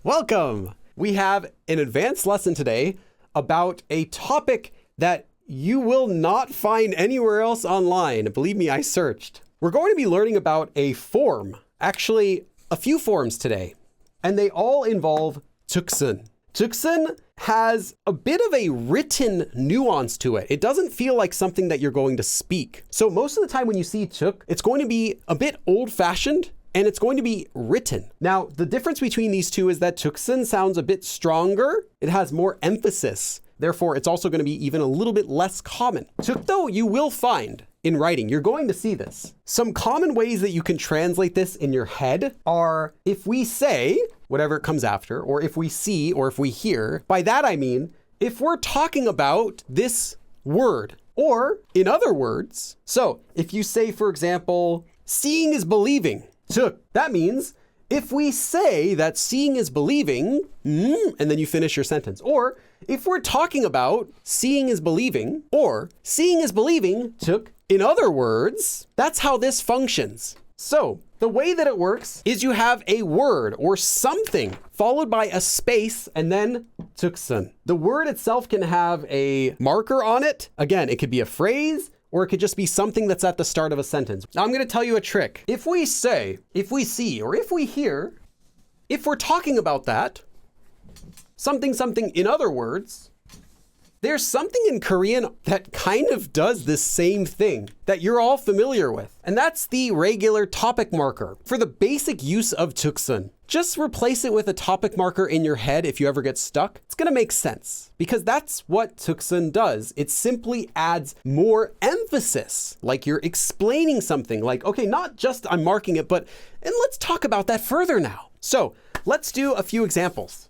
Welcome! We have an advanced lesson today about a topic that you will not find anywhere else online. Believe me, I searched. We're going to be learning about a form, actually a few forms today, and they all involve tuksun. Tuksun has a bit of a written nuance to it. It doesn't feel like something that you're going to speak. So most of the time when you see tuk, it's going to be a bit old-fashioned and it's going to be written. Now, the difference between these two is that tuksun sounds a bit stronger. It has more emphasis. Therefore, it's also going to be even a little bit less common. Tuk, though, you will find in writing. You're going to see this. Some common ways that you can translate this in your head are if we say, whatever it comes after, or if we see, or if we hear. By that I mean, if we're talking about this word, or in other words, so if you say, for example, seeing is believing, tuk, that means if we say that seeing is believing, and then you finish your sentence. Or if we're talking about seeing is believing, or seeing is believing, tuk, in other words, that's how this functions. So the way that it works is you have a word or something followed by a space and then tuksun. The word itself can have a marker on it. Again, it could be a phrase, or it could just be something that's at the start of a sentence. Now I'm going to tell you a trick. If we say, if we see, or if we hear, if we're talking about that, something, in other words, there's something in Korean that kind of does this same thing that you're all familiar with. And that's the regular topic marker. For the basic use of tuksun, just replace it with a topic marker in your head if you ever get stuck. It's gonna make sense because that's what tuksun does. It simply adds more emphasis, like you're explaining something like, okay, not just I'm marking it, but, and let's talk about that further now. So let's do a few examples.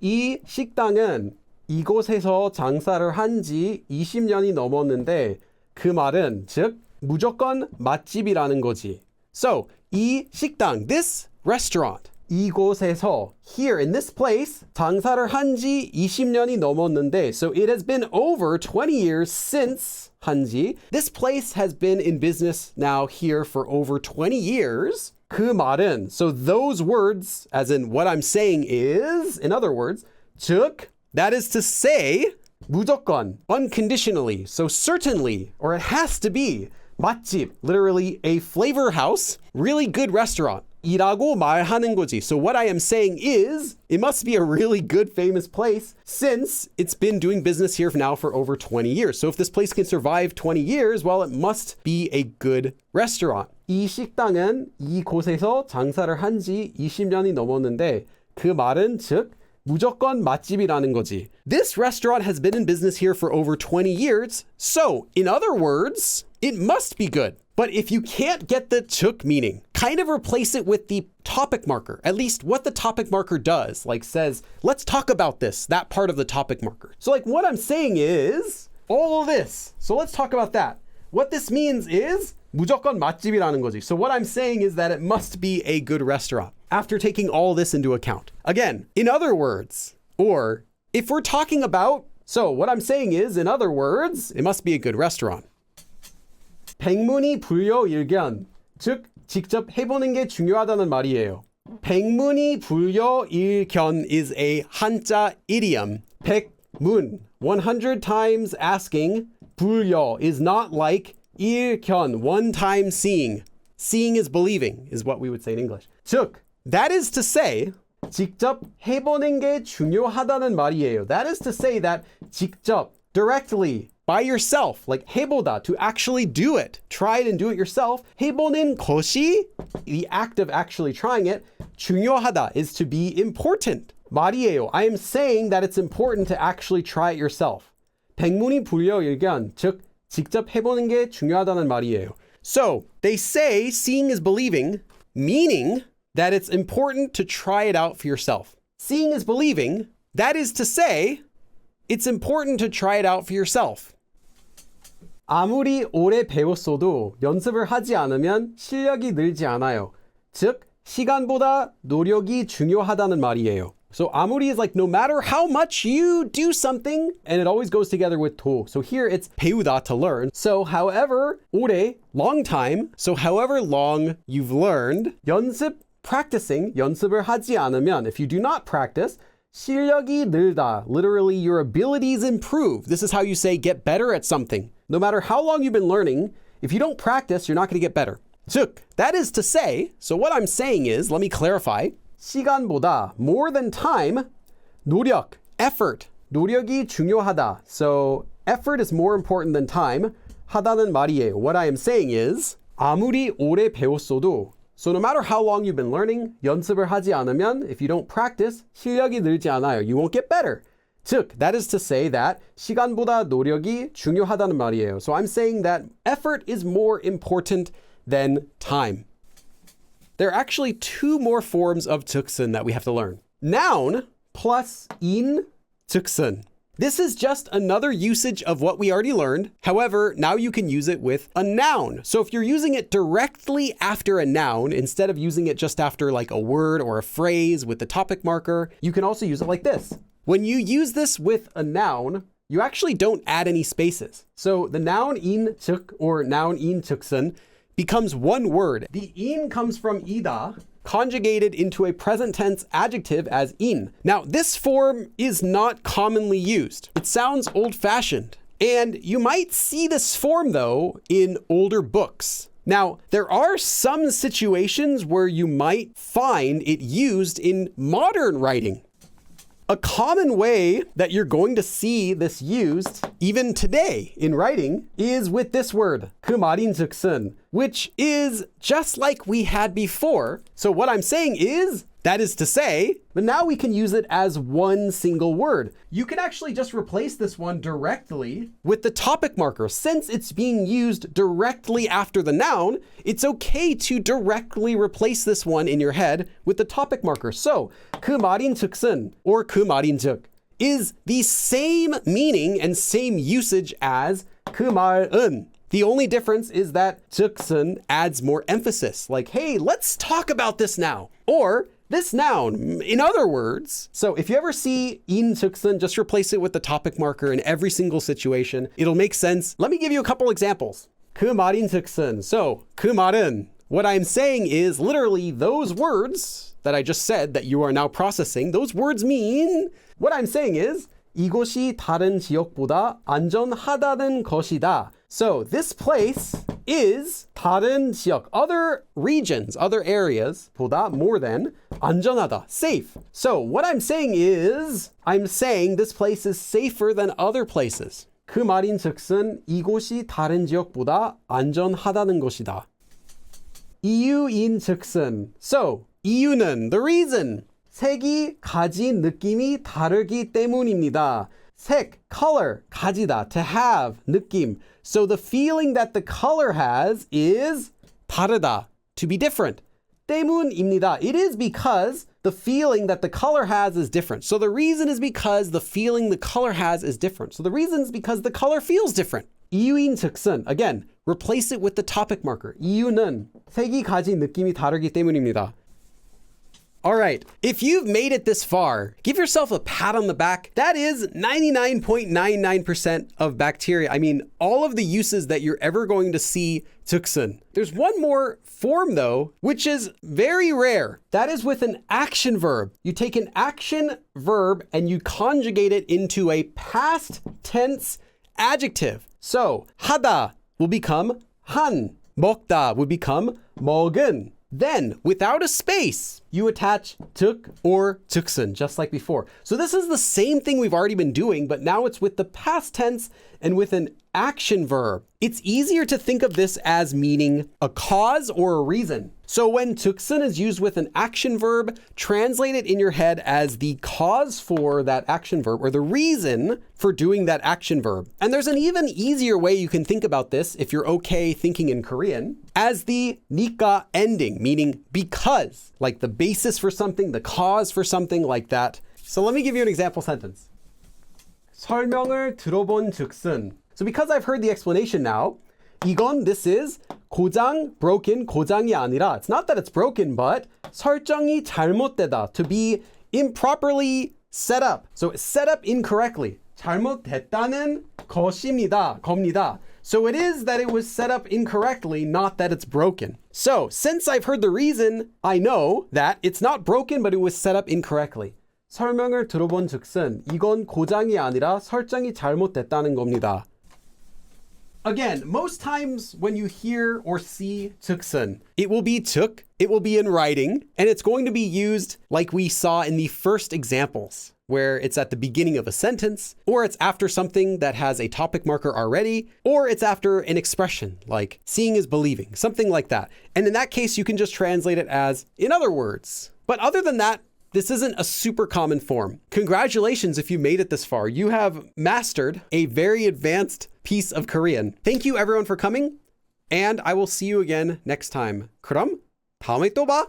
이 식당은 이곳에서 장사를 한 지 20년이 넘었는데 그 말은 즉 무조건 맛집이라는 거지. So, 이 식당, this restaurant, 이곳에서, here in this place, 장사를 한 지 20년이 넘었는데, so it has been over 20 years since 한지. This place has been in business now here for over 20 years. 그 말은, so those words, as in what I'm saying is, in other words, 즉, that is to say, 무조건, unconditionally, so certainly, or it has to be, 맛집, literally a flavor house, really good restaurant, 이라고 말하는 거지. So what I am saying is, it must be a really good famous place since it's been doing business here now for over 20 years. So if this place can survive 20 years, well, it must be a good restaurant. 이 식당은 이곳에서 장사를 한 지 20년이 넘었는데 그 말은 즉 무조건 맛집이라는 거지. This restaurant has been in business here for over 20 years. So, in other words, it must be good. But if you can't get the tuk meaning, kind of replace it with the topic marker, at least what the topic marker does, like says, let's talk about this, that part of the topic marker. So like what I'm saying is all of this. So let's talk about that. What this means is 무조건 맛집이라는 거지. So what I'm saying is that it must be a good restaurant after taking all this into account. Again, in other words, or if we're talking about, so what I'm saying is, in other words, it must be a good restaurant. 백문이 불여일견, 즉 직접 해보는 게 중요하다는 말이에요. 백문이 불여일견 is a 한자 idiom. 백문, 100 times asking. 불여 is not like 일견, one time seeing. Seeing is believing, is what we would say in English. 즉, that is to say, 직접 해보는 게 중요하다는 말이에요. That is to say that 직접, directly, by yourself, like 해보다, to actually do it. Try it and do it yourself. 해보는 것이, the act of actually trying it, 중요하다 is to be important. 말이에요. I am saying that it's important to actually try it yourself. 백문이 불여일견, 즉 직접 해보는 게 중요하다는 말이에요. So, they say seeing is believing, meaning that it's important to try it out for yourself. Seeing is believing, that is to say, it's important to try it out for yourself. 아무리 오래 배웠어도 연습을 하지 않으면 실력이 늘지 않아요. 즉, 시간보다 노력이 중요하다는 말이에요. So 아무리 is like no matter how much you do something, and it always goes together with 도. So here it's 배우다, to learn. So however 오래, long time. So however long you've learned, 연습 practicing, 연습을 하지 않으면, if you do not practice, 실력이 늘다, literally your abilities improve. This is how you say get better at something. No matter how long you've been learning, if you don't practice, you're not going to get better. 즉, that is to say, so what I'm saying is, let me clarify, 시간보다, more than time, 노력, effort, 노력이 중요하다. So effort is more important than time. 하다는 말이에요. What I am saying is, 아무리 오래 배웠어도, so no matter how long you've been learning, 연습을 하지 않으면, if you don't practice, 실력이 늘지 않아요. You won't get better. 즉, that is to say that 시간보다 노력이 중요하다는 말이에요. So I'm saying that effort is more important than time. There are actually two more forms of 즉슨 that we have to learn. Noun plus in 즉슨. This is just another usage of what we already learned. However, now you can use it with a noun. So if you're using it directly after a noun, instead of using it just after like a word or a phrase with the topic marker, you can also use it like this. When you use this with a noun, you actually don't add any spaces. So the noun in 즉 or noun in 즉슨 becomes one word. The in comes from ida, conjugated into a present tense adjective as in. Now, this form is not commonly used. It sounds old-fashioned. And you might see this form, though, in older books. Now, there are some situations where you might find it used in modern writing. A common way that you're going to see this used, even today in writing, is with this word, 그 말인즉슨, which is just like we had before. So what I'm saying is, that is to say, but now we can use it as one single word. You can actually just replace this one directly with the topic marker. Since it's being used directly after the noun, it's okay to directly replace this one in your head with the topic marker. So, 그 말인즉슨 or 그 말인즉 is the same meaning and same usage as 그 말은. The only difference is that 즉슨 adds more emphasis. Like, hey, let's talk about this now. Or this noun, in other words. So if you ever see in 즉슨, just replace it with the topic marker in every single situation. It'll make sense. Let me give you a couple examples. 그 말인즉슨. So 그 말은, what I'm saying is literally those words that I just said that you are now processing, those words mean, what I'm saying is 이곳이 다른 지역보다 안전하다는 것이다. So this place is 다른 지역, other regions, other areas, 보다 more than 안전하다, safe. So what I'm saying is, I'm saying this place is safer than other places. 그 말인즉슨 이곳이 다른 지역보다 안전하다는 것이다. 이유인즉슨. So 이유는 the reason. 색이 가진 느낌이 다르기 때문입니다. 색, color, 가지다, to have, 느낌. So the feeling that the color has is 다르다, to be different. 때문입니다. It is because the feeling that the color has is different. So the reason is because the feeling the color has is different. So the reason is because the color feels different. 이유인즉슨. Again, replace it with the topic marker. 이유는 색이 가진 느낌이 다르기 때문입니다. All right, if you've made it this far, give yourself a pat on the back. That is 99.99% of bacteria. I mean, all of the uses that you're ever going to see 즉슨. There's one more form though, which is very rare. That is with an action verb. You take an action verb and you conjugate it into a past tense adjective. So, 하다 will become 한. 먹다 would become 먹은. Then, without a space, you attach 즉 or 즉슨, just like before. So this is the same thing we've already been doing, but now it's with the past tense and with an action verb. It's easier to think of this as meaning a cause or a reason. So when 즉슨 is used with an action verb, translate it in your head as the cause for that action verb or the reason for doing that action verb. And there's an even easier way you can think about this if you're okay thinking in Korean as the 니까 ending, meaning because, like the basis for something, the cause for something like that. So let me give you an example sentence. 설명을 들어본 즉슨. So because I've heard the explanation now, 이건, this is 고장, broken, 고장이 아니라. It's not that it's broken, but 설정이 잘못되다, to be improperly set up. So set up incorrectly. 잘못됐다는 것입니다, 겁니다. So it is that it was set up incorrectly, not that it's broken. So since I've heard the reason, I know that it's not broken, but it was set up incorrectly. 설명을 들어본 즉슨 이건 고장이 아니라 설정이 잘못됐다는 겁니다. Again, most times when you hear or see 즉슨, it will be took, it will be in writing, and it's going to be used like we saw in the first examples, where it's at the beginning of a sentence, or it's after something that has a topic marker already, or it's after an expression like seeing is believing, something like that. And in that case, you can just translate it as in other words. But other than that, this isn't a super common form. Congratulations if you made it this far. You have mastered a very advanced piece of Korean. Thank you everyone for coming, and I will see you again next time. 그럼 다음에 또 봐.